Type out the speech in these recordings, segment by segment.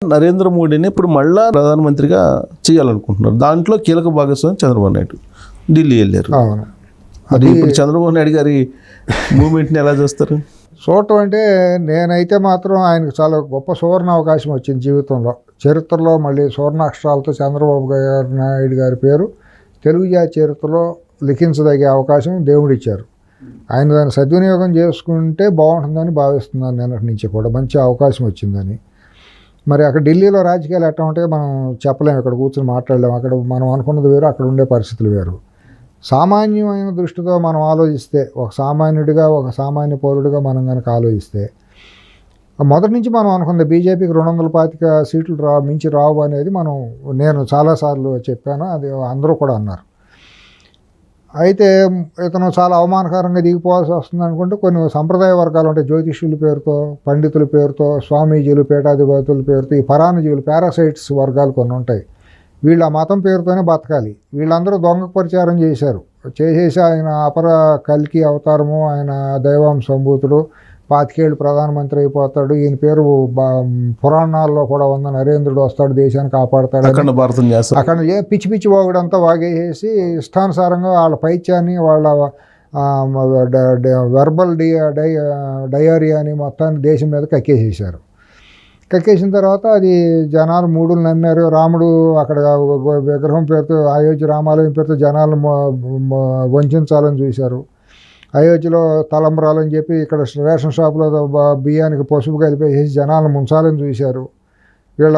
నరేంద్ర మోడీని ఇప్పుడు మళ్ళా ప్రధానమంత్రిగా చేయాలనుకుంటున్నారు. దాంట్లో కీలక భాగస్వామి చంద్రబాబు నాయుడు ఢిల్లీ వెళ్ళారు. మరి ఇప్పుడు చంద్రబాబు నాయుడు గారి మూమెంట్ని ఎలా చూస్తారు? చూడటం అంటే నేనైతే మాత్రం ఆయనకు చాలా గొప్ప సువర్ణ అవకాశం వచ్చింది జీవితంలో. చరిత్రలో మళ్ళీ సువర్ణాక్షరాలతో చంద్రబాబు నాయుడు గారి పేరు తెలుగు జాతి చరిత్రలో లిఖించదగే అవకాశం దేవుడిచ్చారు. ఆయన దాన్ని సద్వినియోగం చేసుకుంటే బాగుంటుందని భావిస్తున్నాను. నిన్నటి నుంచి కూడా మంచి అవకాశం వచ్చిందని. మరి అక్కడ ఢిల్లీలో రాజకీయాలు ఎట్లా ఉంటే మనం చెప్పలేము, ఇక్కడ కూర్చొని మాట్లాడలేము. అక్కడ మనం అనుకున్నది వేరు, అక్కడ ఉండే పరిస్థితులు వేరు. సామాన్యమైన దృష్టితో మనం ఆలోచిస్తే, ఒక సామాన్యుడిగా ఒక సామాన్య పౌరుడిగా మనం కనుక ఆలోచిస్తే, మొదటి నుంచి మనం అనుకుంది బీజేపీకి 225 సీట్లు మించి రావు అనేది నేను చాలాసార్లు చెప్పాను, అది అందరూ కూడా అన్నారు. అయితే ఇతను చాలా అవమానకరంగా దిగిపోవాల్సి వస్తుంది అనుకుంటే కొన్ని సంప్రదాయ వర్గాలు ఉంటాయి, జ్యోతిష్యుల పేరుతో, పండితుల పేరుతో, స్వామీజీలు, పీఠాధిపతుల పేరుతో, ఈ పరాన్నజీవులు, పారాసైట్స్ వర్గాలు కొన్ని ఉంటాయి. వీళ్ళు ఆ మతం పేరుతోనే బతకాలి. వీళ్ళందరూ దొంగ ప్రచారం చేసేసి ఆయన అపర కల్కి అవతారము, ఆయన దైవాంశ సంభూతుడు, 25 ఏళ్ళు ప్రధానమంత్రి అయిపోతాడు, ఈయన పేరు పురాణాల్లో కూడా ఉంది, నరేంద్రుడు వస్తాడు దేశాన్ని కాపాడుతాడు, అక్కడ పిచ్చి పిచ్చి వాగుడంతా వాగేసేసి ఇష్టానుసారంగా వాళ్ళ పైత్యాన్ని, వాళ్ళ వెర్బల్ డయోరియాని మొత్తాన్ని దేశం మీద కక్కేసేసారు. కక్కేసిన తర్వాత అది జనాలు మూడులు నమ్మారు. రాముడు అక్కడ విగ్రహం పేరుతో, అయోధ్య రామాలయం పేరుతో జనాలను వంచాలని చూశారు. అయోధ్యలో తలంబరాలని చెప్పి ఇక్కడ రేషన్ షాపులో బియ్యానికి పసుపు కలిపేసి జనాలను ముంచాలని చూశారు. వీళ్ళ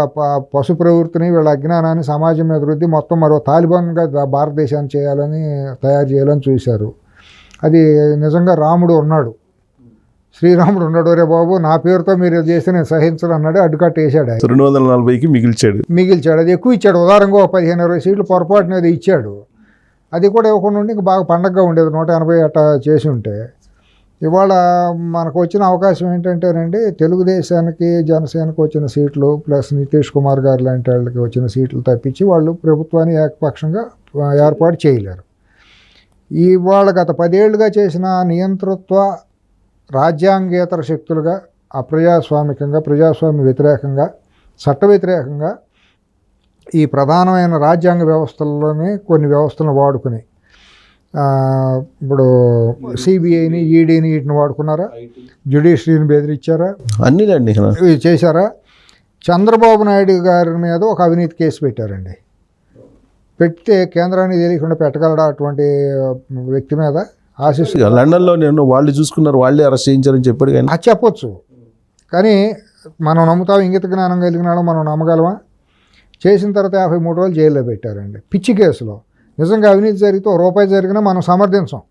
పశు ప్రవృత్తిని, వీళ్ళ అజ్ఞానాన్ని సమాజం మీద రుద్ది మొత్తం మరో తాలిబాన్గా భారతదేశాన్ని తయారు చేయాలని చూశారు. అది నిజంగా రాముడు ఉన్నాడు, శ్రీరాముడు ఉన్నాడు. రే బాబు, నా పేరుతో మీరు చేసి నేను సహించను అన్నాడు. అడ్డుకట్ట వేసాడు. 240కి మిగిల్చాడు. అది ఎక్కువ ఇచ్చాడు. ఉదాహరణగా 15-20 సీట్లు పొరపాటున అది ఇచ్చాడు. అది కూడా ఇవ్వకుండా ఉండి ఇంకా బాగా పండగగా ఉండేది. 180 అట్టా చేసి ఉంటే. ఇవాళ మనకు వచ్చిన అవకాశం ఏంటంటేనండి, తెలుగుదేశానికి జనసేనకు వచ్చిన సీట్లు ప్లస్ నితీష్ కుమార్ గారు లాంటి వాళ్ళకి వచ్చిన సీట్లు తప్పించి వాళ్ళు ప్రభుత్వాన్ని ఏకపక్షంగా ఏర్పాటు చేయలేరు. ఇవాళ గత 10 ఏళ్ళుగా చేసిన నియంతృత్వ రాజ్యాంగేతర శక్తులుగా అప్రజాస్వామికంగా, ప్రజాస్వామ్య వ్యతిరేకంగా, చట్ట వ్యతిరేకంగా ఈ ప్రధానమైన రాజ్యాంగ వ్యవస్థల్లోనే కొన్ని వ్యవస్థలను వాడుకుని, ఇప్పుడు సిబిఐని, ఈడీని వీటిని వాడుకున్నారా, జ్యుడిషియరీని బెదిరించారా, అన్నీ చేశారా. చంద్రబాబు నాయుడు గారి మీద ఒక అవినీతి కేసు పెట్టారండి. పెడితే కేంద్రానికి తెలియకుండా పెట్టగలడా అటువంటి వ్యక్తి మీద? లండన్లో నేను వాళ్ళు చూసుకున్నారు, వాళ్ళే అరెస్ట్ చేయించారని చెప్పాడు. కానీ అది చెప్పొచ్చు, కానీ మనం నమ్ముతాం. ఇంగిత జ్ఞానం కలిగిన వాళ్ళం మనం నమ్మగలమా? చేసిన తర్వాత 53 రోజులు జైల్లో పెట్టారండి పిచ్చి కేసులో. నిజంగా అవినీతి జరిగితే రూపాయి జరిగినా మనం సమర్థించాం.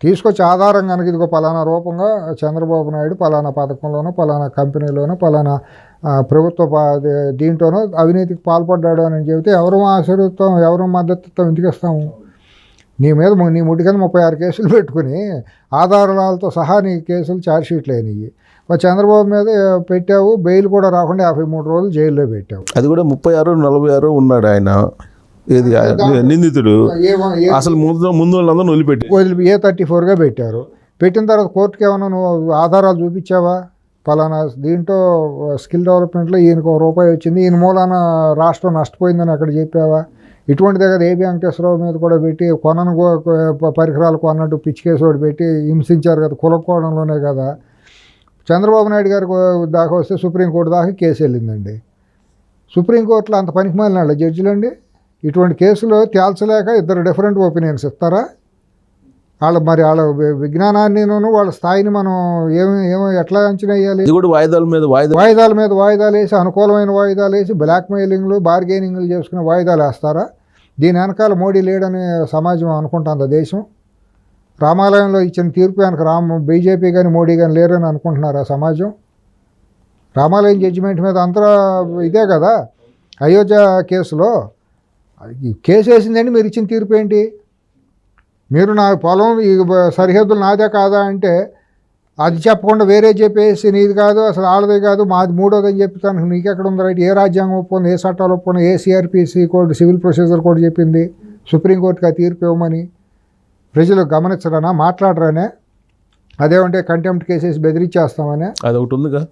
తీసుకొచ్చి ఆధారం కనుక ఇదిగో పలానా రూపంగా చంద్రబాబు నాయుడు పలానా పథకంలోనో, పలానా కంపెనీలోనో, పలానా ప్రభుత్వ దీంట్లోనో అవినీతికి పాల్పడ్డాడు అని చెబితే ఎవరు ఆశీర్వదిస్తాం, ఎవరు మద్దతుతో ఇంటికి ఇస్తాము? నీ ముడి కింద 36 కేసులు పెట్టుకుని ఆధారాలతో సహా నీ కేసులు ఛార్జ్షీట్లు అయినాయి. చంద్రబాబు మీద పెట్టావు, బెయిల్ కూడా రాకుండా 53 రోజులు జైల్లో పెట్టావు. అది కూడా 36-46 ఉన్నాడు ఆయన. ఏది నిందితుడు అసలు ముందు వాళ్ళందరూ వదిలిపెట్టి A34గా పెట్టారు. పెట్టిన తర్వాత కోర్టుకి ఏమన్నా నువ్వు ఆధారాలు చూపించావా? పలానా దీంట్లో స్కిల్ డెవలప్మెంట్లో ఈయనకు ₹1 వచ్చింది, ఈయన మూలాన రాష్ట్రం నష్టపోయిందని అక్కడ చెప్పావా? ఇటువంటి దగ్గర ఏబి వెంకటేశ్వరరావు మీద కూడా పెట్టి కొనను పరికరాలు కొన్నట్టు పిచ్చి కేసు ఒకటి పెట్టి హింసించారు కదా, కులకోవడంలోనే కదా. చంద్రబాబు నాయుడు గారి దాకా వస్తే సుప్రీంకోర్టు దాకా కేసు వెళ్ళిందండి. సుప్రీంకోర్టులో అంత పనికిమాలిన వాళ్ళ జడ్జిలండి. ఇటువంటి కేసులు తేల్చలేక ఇద్దరు డిఫరెంట్ ఒపీనియన్స్ ఇస్తారా? వాళ్ళ విజ్ఞానాన్ని, వాళ్ళ స్థాయిని మనం ఏమో ఎట్లా అంచనా వేయాలి? వాయిదాల మీద వాయిదాలు వేసి, అనుకూలమైన వాయిదాలు వేసి, బ్లాక్మెయిలింగ్లు, బార్గెనింగ్లు చేసుకునే వాయిదాలు వేస్తారా? దీని వెనకాల మోడీ లేడని సమాజం అనుకుంటుందా? దేశం రామాలయంలో ఇచ్చిన తీర్పు వెనక బీజేపీ కానీ మోడీ కానీ లేరని అనుకుంటున్నారా సమాజం? రామాలయం జడ్జిమెంట్ మీద అంతా ఇదే కదా. అయోధ్య కేసులో కేసు వేసిందండి, మీరు ఇచ్చిన తీర్పు ఏంటి? మీరు నా పొలం ఈ సరిహద్దులు నాదే కాదా అంటే అది చెప్పకుండా వేరే చెప్పేసి నీది కాదు, అసలు ఆడదే కాదు, మాది మూడోది అని చెప్తాను. నీకెక్కడ ఉంది రైట్? ఏ రాజ్యాంగం ఒప్పుకుంది, ఏ చట్టాలు ఒప్పుకుంది, ఏ CrPC code, civil procedure code చెప్పింది సుప్రీంకోర్టుకి ఆ తీర్పు ఇవ్వమని? ప్రజలు గమనించరానా, మాట్లాడరానే? అదేమంటే కంటెంప్ట్ కేసెస్ బెదిరించేస్తామనే అది ఒకటి ఉందిగా.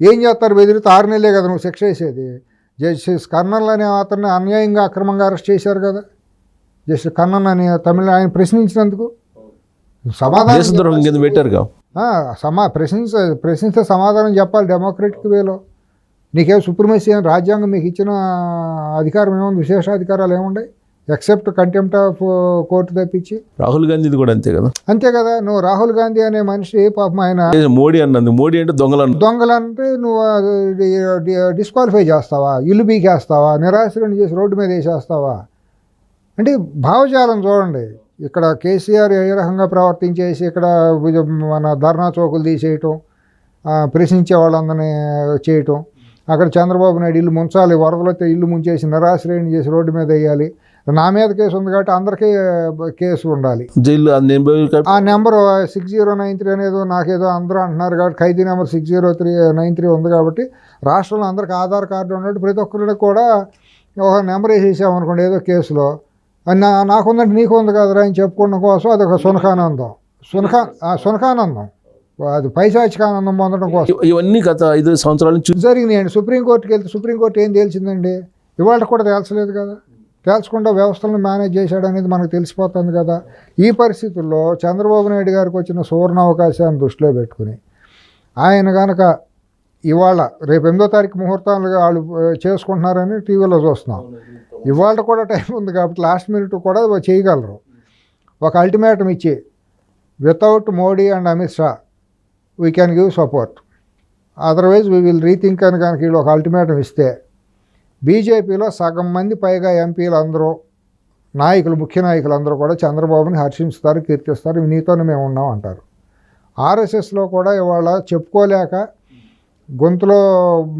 ఏం చేస్తారు? బెదిరితే 6 నెలలే కదా నువ్వు శిక్ష వేసేది. జస్టిస్ కర్నన్ అనే అతన్ని అన్యాయంగా అక్రమంగా అరెస్ట్ చేశారు కదా. జస్టిస్ కర్నన్ అని తమిళ ఆయన ప్రశ్నించినందుకు దేశద్రోహం కింద పెట్టారుగా. ప్రశ్నిస్తే సమాధానం చెప్పాలి డెమోక్రటిక్ వేలో. నీకేం సుప్రీమసీ రాజ్యాంగం మీకు ఇచ్చిన అధికారం ఏముంది? విశేషాధికారాలు ఏముంటాయి ఎక్సెప్ట్ కంటెంప్ట్ ఆఫ్ కోర్టు తప్పించి? రాహుల్ గాంధీది కూడా అంతే కదా. అంతే కదా. నువ్వు రాహుల్ గాంధీ అనే మనిషి పాపం ఆయన మోడీ అన్నది, మోడీ అంటే దొంగలంటే నువ్వు డిస్క్వాలిఫై చేస్తావా? ఇల్లు బీకేస్తావా? నిరాశ్రయం చేసి రోడ్డు మీద వేసేస్తావా? అంటే భావజాలం చూడండి. ఇక్కడ కేసీఆర్ ఏ రకంగా ప్రవర్తించేసి ఇక్కడ మన ధర్నా చౌకులు తీసేయటం, ప్రశ్నించే వాళ్ళందరినీ చేయటం. అక్కడ చంద్రబాబు నాయుడు ఇల్లు ముంచాలి, వరదలతో ఇల్లు ముంచేసి నిరాశ్రయం చేసి రోడ్డు మీద వేయాలి. నా మీద కేసు ఉంది కాబట్టి అందరికీ కేసు ఉండాలి. జైలు ఆ నెంబర్ 6093 అనేదో నాకేదో అందరూ అంటున్నారు కాబట్టి ఖైదీ నెంబర్ 60393 ఉంది కాబట్టి రాష్ట్రంలో అందరికి ఆధార్ కార్డు ఉన్నట్టు ప్రతి ఒక్కరికి కూడా ఒక నెంబర్ వేసేసామనుకోండి ఏదో కేసులో, నాకుందంటే నీకు ఉంది కదరా అని చెప్పుకోవడం కోసం అదొక సునకానందం. సునకానందం అది పైశాచికానందం పొందడం కోసం ఇవన్నీ గత 5 సంవత్సరాల నుంచి జరిగినాయండి. సుప్రీంకోర్టుకి వెళ్తే సుప్రీంకోర్టు ఏం తేల్చిందండి? ఇవాళ కూడా తేల్చలేదు కదా. తేల్చకుండా వ్యవస్థలను మేనేజ్ చేశాడు అనేది మనకు తెలిసిపోతుంది కదా. ఈ పరిస్థితుల్లో చంద్రబాబు నాయుడు గారికి వచ్చిన సువర్ణ అవకాశాన్ని దృష్టిలో పెట్టుకుని ఆయన కనుక ఇవాళ రేపు 8వ తారీఖు ముహూర్తాలుగా వాళ్ళు చేసుకుంటున్నారని టీవీలో చూస్తున్నాం. ఇవాళ కూడా టైం ఉంది కాబట్టి లాస్ట్ మినిట్ కూడా చేయగలరు. ఒక అల్టిమేటం ఇచ్చి without Modi and Amit Shah we can give support, otherwise we will rethink అని కనుక వీళ్ళు ఒక అల్టిమేటం ఇస్తే బీజేపీలో సగం మంది పైగా ఎంపీలు అందరూ నాయకులు, ముఖ్య నాయకులు అందరూ కూడా చంద్రబాబుని హర్షిస్తారు, కీర్తిస్తారు. నీతోనే మేము ఉన్నాం అంటారు. ఆర్ఎస్ఎస్లో కూడా ఇవాళ చెప్పుకోలేక గొంతులో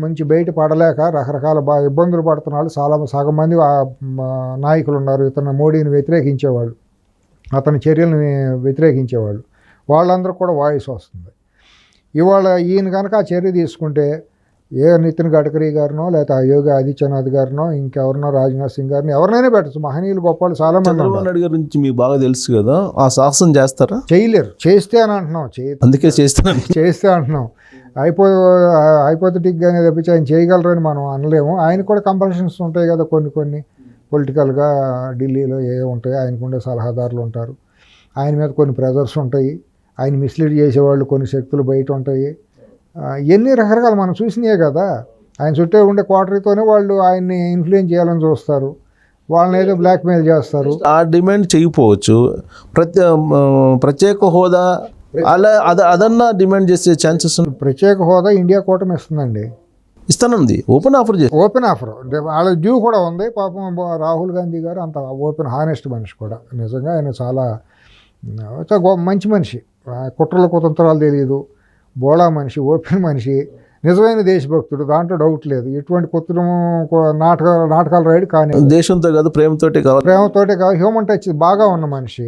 మంచి బయట పడలేక రకరకాల ఇబ్బందులు పడుతున్నారు. సగం మంది నాయకులు ఉన్నారు ఇతను మోడీని వ్యతిరేకించేవాళ్ళు, అతని చర్యలను వ్యతిరేకించేవాళ్ళు. వాళ్ళందరూ కూడా వాయిస్ వస్తుంది. ఇవాళ ఈయన కనుక ఆ చర్య తీసుకుంటే నితిన్ గడ్కరీ గారినో లేకపోతే యోగి ఆదిత్యనాథ్ గారినో ఇంకెవరినో రాజ్నాథ్ సింగ్ గారిని ఎవరినైనా పెట్టచ్చు. మహనీయులు గొప్ప వాళ్ళు చాలా మంది. చంద్రబాబు నాయుడు గారి నుంచి మీకు బాగా తెలుసు కదా, ఆ సాహసం చేస్తారా? చేయలేరు. చేస్తే అని అంటున్నాం, అందుకే చేస్తే అంటున్నాం. హైపోథెటిక్గా తప్పించి ఆయన చేయగలరని మనం అనలేము. ఆయన కూడా కంపల్షన్స్ ఉంటాయి కదా కొన్ని పొలిటికల్గా. ఢిల్లీలో ఏ ఉంటాయి, ఆయనకుండే సలహాదారులు ఉంటారు, ఆయన మీద కొన్ని ప్రెజర్స్ ఉంటాయి, ఆయన మిస్లీడ్ చేసేవాళ్ళు కొన్ని శక్తులు బయట ఉంటాయి. ఎన్ని రకరకాలు మనం చూసినాయే కదా. ఆయన చుట్టే ఉండే క్వార్టరీతోనే వాళ్ళు ఆయన్ని ఇన్ఫ్లుయెన్స్ చేయాలని చూస్తారు, వాళ్ళని ఏదో బ్లాక్మెయిల్ చేస్తారు. ఆ డిమాండ్ చేయకపోవచ్చు, ప్రత్యేక హోదా అలా అదన్నా డిమాండ్ చేసే ఛాన్సెస్. ప్రత్యేక హోదా ఇండియా కూటమి ఇస్తుందండి, ఇస్తానంది. ఓపెన్ ఆఫర్ వాళ్ళ డ్యూ కూడా ఉంది. పాపం రాహుల్ గాంధీ గారు అంత ఓపెన్ హానెస్ట్ మనిషి కూడా. నిజంగా ఆయన చాలా మంచి మనిషి, కుట్రల కుతంత్రాలు తెలియదు, బోళా మనిషి, ఓపెన్ మనిషి, నిజమైన దేశభక్తుడు, దాంట్లో డౌట్ లేదు. ఎటువంటి కొత్త నాటకాలు రాయడు, కానీ దేశంతో కాదు ప్రేమతోటే కాదు, హ్యూమన్ టచ్ బాగా ఉన్న మనిషి.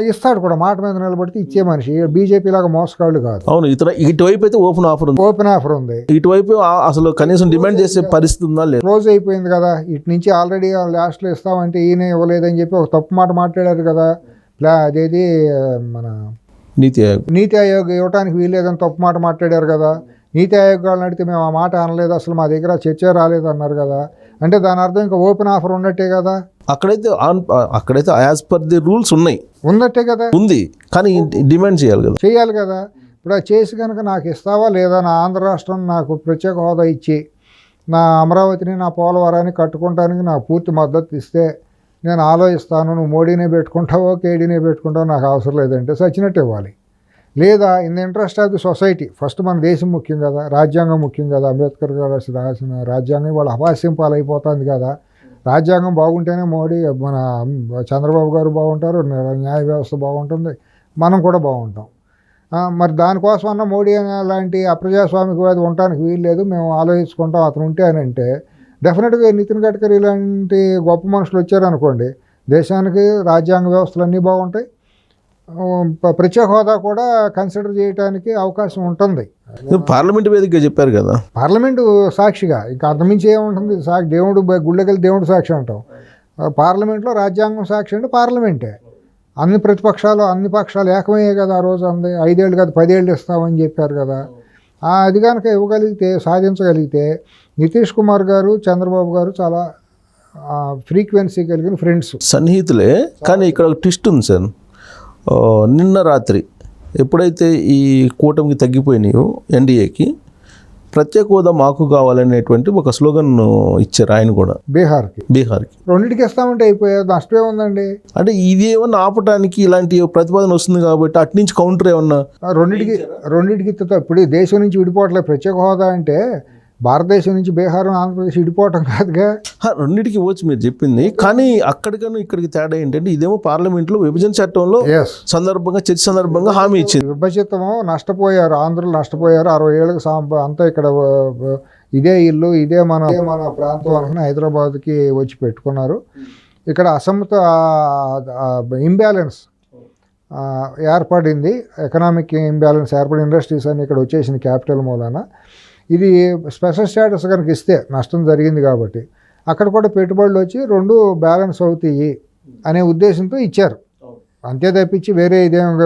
ఇస్తాడు కూడా, మాట మీద నిలబడితే ఇచ్చే మనిషి. బీజేపీ లాగా మోసగాళ్ళు కాదు. అవును, ఇటువైపు అయితే ఓపెన్ ఆఫర్ ఉంది. ఇటువైపు అసలు కనీసం డిమాండ్ చేసే పరిస్థితి ఉందా? లేదు, క్లోజ్ అయిపోయింది కదా. ఇటు నుంచి ఆల్రెడీ లాస్ట్లో ఇస్తామంటే ఈయన ఇవ్వలేదని చెప్పి ఒక తప్పు మాట మాట్లాడారు కదా. అదేది మన నీతి ఆయోగ్ ఇవ్వడానికి వీల్లేదని తప్పు మాట మాట్లాడారు కదా. నీతి ఆయోగ్ వాళ్ళని అడిగితే మేము ఆ మాట అనలేదు, అసలు మా దగ్గర చర్చ రాలేదు అన్నారు కదా. అంటే దాని అర్థం ఇంకా ఓపెన్ ఆఫర్ ఉన్నట్టే కదా. అక్కడైతే యాజ్ పర్ ది రూల్స్ ఉన్నట్టే కదా. ఉంది, కానీ డిమాండ్ చేయాలి కదా. ఇప్పుడు అది చేసి కనుక నాకు ఇస్తావా లేదా, నా ఆంధ్ర రాష్ట్రం నాకు ప్రత్యేక హోదా ఇచ్చి నా అమరావతిని, నా పోలవరాన్ని కట్టుకోవడానికి నాకు పూర్తి మద్దతు ఇస్తే నేను ఆలోచిస్తాను. నువ్వు మోడీనే పెట్టుకుంటావో కేడీనే పెట్టుకుంటావో నాకు అవసరం లేదంటే సచ్చినట్టు ఇవ్వాలి. లేదా in the interest of the society, first మన దేశం ముఖ్యం కదా, రాజ్యాంగం ముఖ్యం కదా. అంబేద్కర్ గారు రాసిన రాజ్యాంగం వాళ్ళ అపాస్యం పాలైపోతుంది కదా. రాజ్యాంగం బాగుంటేనే మోడీ, మన చంద్రబాబు గారు బాగుంటారు, న్యాయ వ్యవస్థ బాగుంటుంది, మనం కూడా బాగుంటాం. మరి దానికోసం అన్న మోడీ లాంటి అప్రజాస్వామికవాది ఉండటానికి వీల్లేదు, మేము ఆలోచించుకుంటాం అతను ఉంటే అని అంటే డెఫినెట్గా నితిన్ గడ్కరీ లాంటి గొప్ప మనుషులు వచ్చారనుకోండి, దేశానికి రాజ్యాంగ వ్యవస్థలు అన్నీ బాగుంటాయి, ప్రత్యేక హోదా కూడా కన్సిడర్ చేయడానికి అవకాశం ఉంటుంది. పార్లమెంట్ వేదికగా చెప్పారు కదా, పార్లమెంటు సాక్షిగా. ఇంకా అంతమించి ఏముంటుంది, దేవుడు గుళ్ళకెళ్ళి దేవుడు సాక్షి అంటాం. పార్లమెంట్లో రాజ్యాంగం సాక్షి అంటే పార్లమెంటే. అన్ని పక్షాలు ఏకమయ్యే కదా ఆ రోజు అంది. 5 ఏళ్ళు కాదు 10 ఏళ్ళు ఇస్తామని చెప్పారు కదా. అది కనుక ఇవ్వగలిగితే సాధించగలిగితే నితీష్ కుమార్ గారు చంద్రబాబు గారు చాలా ఫ్రీక్వెన్సీ కలిగిన ఫ్రెండ్స్. సన్నిహితులే, కానీ ఇక్కడ ఒక ట్విస్ట్ ఉంది సార్. నిన్న రాత్రి ఎప్పుడైతే ఈ కూటమికి తగ్గిపోయినాయో ఎన్డీఏకి, ప్రత్యేక హోదా మాకు కావాలనేటువంటి ఒక స్లోగన్ ఇచ్చారు ఆయన కూడా బీహార్కి. రెండింటికి ఇస్తామంటే అయిపోయారు, నష్టమే ఉందండి. అంటే ఇది ఏమన్నా ఆపటానికి ఇలాంటి ప్రతిపాదన వస్తుంది కాబట్టి అటు నుంచి కౌంటర్ ఏమన్నా రెండింటికి ఇప్పుడు దేశం నుంచి విడిపోవట్లేదు. ప్రత్యేక హోదా అంటే భారతదేశం నుంచి బీహార్ ఆంధ్రప్రదేశ్ విడిపోవటం కాదుగా. రెండింటికి వచ్చి మీరు చెప్పింది, కానీ అక్కడికన్నా ఇక్కడికి తేడా ఏంటంటే ఇదేమో పార్లమెంట్లో విభజన చట్టంలో సందర్భంగా చర్చ సందర్భంగా హామీ ఇచ్చింది. విభజితము నష్టపోయారు, ఆంధ్రులు నష్టపోయారు. 60 ఏళ్ళకి అంతా ఇక్కడ ఇదే ఇల్లు, ఇదే మన ప్రాంతం అనుకుని హైదరాబాద్కి వచ్చి పెట్టుకున్నారు. ఇక్కడ అసమత ఇంబ్యాలెన్స్ ఏర్పడింది, ఎకనామిక్ ఇంబ్యాలెన్స్ ఏర్పడి ఇండస్ట్రీస్ అని ఇక్కడ వచ్చేసిన క్యాపిటల్ మూలాన. ఇది స్పెషల్ స్టేటస్ కనుక ఇస్తే నష్టం జరిగింది కాబట్టి అక్కడ కూడా పెట్టుబడులు వచ్చి రెండు బ్యాలెన్స్ అవుతాయి అనే ఉద్దేశంతో ఇచ్చారు. అంతే తప్పించి వేరే ఇదేం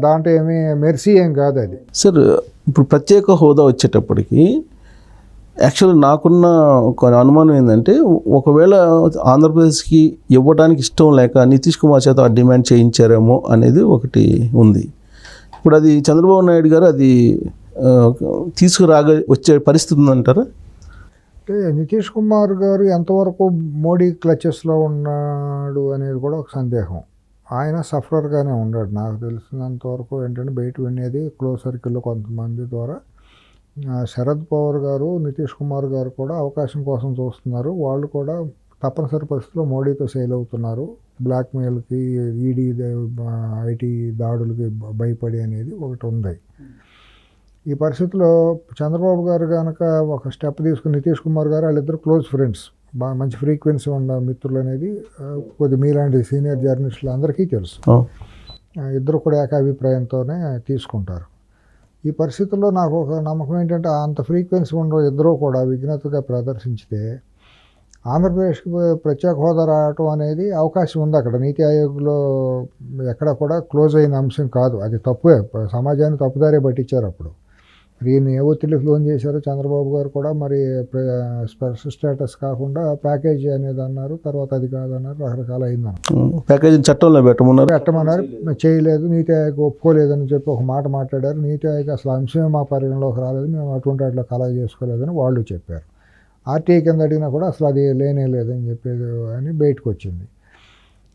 దాంట్లో ఏమీ మెర్సీ ఏం కాదు అది. సార్ ఇప్పుడు ప్రత్యేక హోదా వచ్చేటప్పటికి యాక్చువల్గా నాకున్న ఒక అనుమానం ఏంటంటే, ఒకవేళ ఆంధ్రప్రదేశ్కి ఇవ్వడానికి ఇష్టం లేక నితీష్ కుమార్ చేత డిమాండ్ చేయించారేమో అనేది ఒకటి ఉంది. ఇప్పుడు అది చంద్రబాబు నాయుడు గారు అది వచ్చే పరిస్థితి ఉందంటారా? అంటే నితీష్ కుమార్ గారు ఎంతవరకు మోడీ క్లచెస్లో ఉన్నాడు అనేది కూడా ఒక సందేహం. ఆయన సఫరర్గానే ఉన్నాడు నాకు తెలిసినంతవరకు. ఏంటంటే బయట వినేది క్లోజ్ సర్కిల్లో కొంతమంది ద్వారా శరద్ పవార్ గారు, నితీష్ కుమార్ గారు కూడా అవకాశం కోసం చూస్తున్నారు. వాళ్ళు కూడా తప్పనిసరి పరిస్థితుల్లో మోడీతో సేల్ అవుతున్నారు. బ్లాక్మెయిల్కి, ఈడీ ఐటీ దాడులకి భయపడి అనేది ఒకటి ఉంది. ఈ పరిస్థితిలో చంద్రబాబు గారు కనుక ఒక స్టెప్ తీసుకుని నితీష్ కుమార్ గారు వాళ్ళిద్దరు క్లోజ్ ఫ్రెండ్స్, బాగా మంచి ఫ్రీక్వెన్సీ ఉన్న మిత్రులు అనేది కొద్ది మీలాంటి సీనియర్ జర్నలిస్టులు అందరికీ తెలుసు. ఇద్దరు కూడా ఏకాభిప్రాయంతోనే తీసుకుంటారు. ఈ పరిస్థితుల్లో నాకు ఒక నమ్మకం ఏంటంటే, అంత ఫ్రీక్వెన్సీ ఉన్న ఇద్దరూ కూడా విఘ్నతగా ప్రదర్శించితే ఆంధ్రప్రదేశ్కి ప్రత్యేక హోదా రావటం అనేది అవకాశం ఉంది. అక్కడ నీతి ఆయోగ్లో ఎక్కడ కూడా క్లోజ్ అయిన అంశం కాదు. అది తప్పే, సమాజాన్ని తప్పుదారే పట్టించారు. అప్పుడు ఈయన ఏ ఒత్తిడి ఫోన్ చేశారో చంద్రబాబు గారు కూడా మరి స్పెషల్ స్టేటస్ కాకుండా ప్యాకేజీ అనేది అన్నారు. తర్వాత అది కాదన్నారు, రకరకాల అయిందన్నారు. ప్యాకేజీ చట్టంలో పెట్టమన్నారు, చేయలేదు. నీతి ఆయోగ్ ఒప్పుకోలేదని చెప్పి ఒక మాట మాట్లాడారు. నీతి ఆయోగ్ అసలు అంశమే మా పరిగణలోకి రాలేదు, మేము అటువంటి వాటిలో కలగ చేసుకోలేదని వాళ్ళు చెప్పారు. ఆర్టీఐ కింద అడిగినా కూడా అసలు అది లేనే లేదని చెప్పేది అని బయటకు వచ్చింది.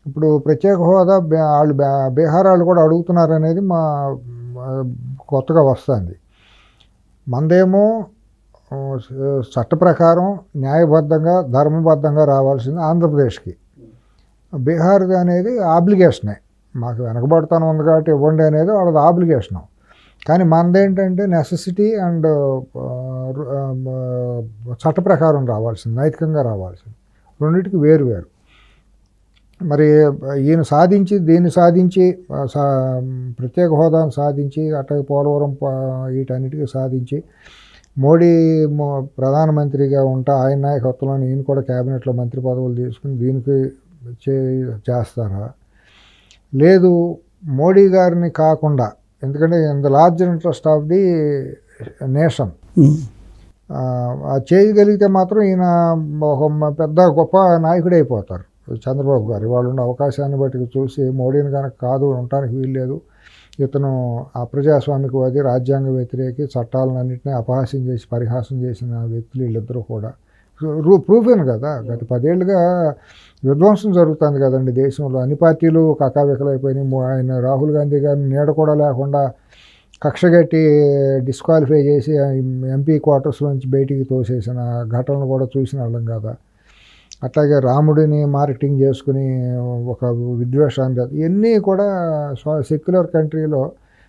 ఇప్పుడు ప్రత్యేక హోదా వాళ్ళు బీహార్ వాళ్ళు కూడా అడుగుతున్నారు అనేది మా కొత్తగా వస్తుంది. మందేమో చట్ట ప్రకారం న్యాయబద్ధంగా ధర్మబద్ధంగా రావాల్సింది ఆంధ్రప్రదేశ్కి. బీహార్ అనేది ఆబ్లిగేషనే, మాకు వెనకబడతాను ఉంది కాబట్టి ఇవ్వండి అనేది వాళ్ళది ఆబ్లిగేషను. కానీ మనదేంటంటే నెసెసిటీ అండ్ చట్ట ప్రకారం రావాల్సింది, నైతికంగా రావాల్సింది. రెండింటికి వేరు. మరి ఈయన దీన్ని సాధించి ప్రత్యేక హోదాను సాధించి అట్లాగే పోలవరం వీటన్నిటికీ సాధించి మోడీ ప్రధానమంత్రిగా ఉంటా ఆయన నాయకత్వంలో ఈయన కూడా క్యాబినెట్లో మంత్రి పదవులు తీసుకుని దీనికి చేస్తారా? లేదు మోడీ గారిని కాకుండా, ఎందుకంటే in the larger interest of the nation చేయగలిగితే మాత్రం ఈయన ఒక పెద్ద గొప్ప నాయకుడు అయిపోతారు. చంద్రబాబు గారు వాళ్ళు ఉన్న అవకాశాన్ని బట్టి చూసి మోడీని కనుక కాదు ఉండటానికి వీల్లేదు, ఇతను అప్రజాస్వామికవాది, రాజ్యాంగ వ్యతిరేకి, చట్టాలన్నింటినీ అపహాస్యం చేసి పరిహాసం చేసిన వ్యక్తులు వీళ్ళిద్దరూ కూడా ప్రూఫెన్ కదా. గత 10 ఏళ్ళుగా విధ్వంసం జరుగుతుంది కదండి దేశంలో. అన్ని పార్టీలు కకావికలైపోయినాయి. ఆయన రాహుల్ గాంధీ గారిని నీడ కూడా లేకుండా కక్షగట్టి డిస్క్వాలిఫై చేసి ఎంపీ క్వార్టర్స్ నుంచి బయటికి తోసేసిన ఘటనలు కూడా చూసిన వాళ్ళం కదా. అట్లాగే రాముడిని మార్కెటింగ్ చేసుకుని ఒక విద్వేషాన్ని, ఇవన్నీ కూడా సెక్యులర్ కంట్రీలో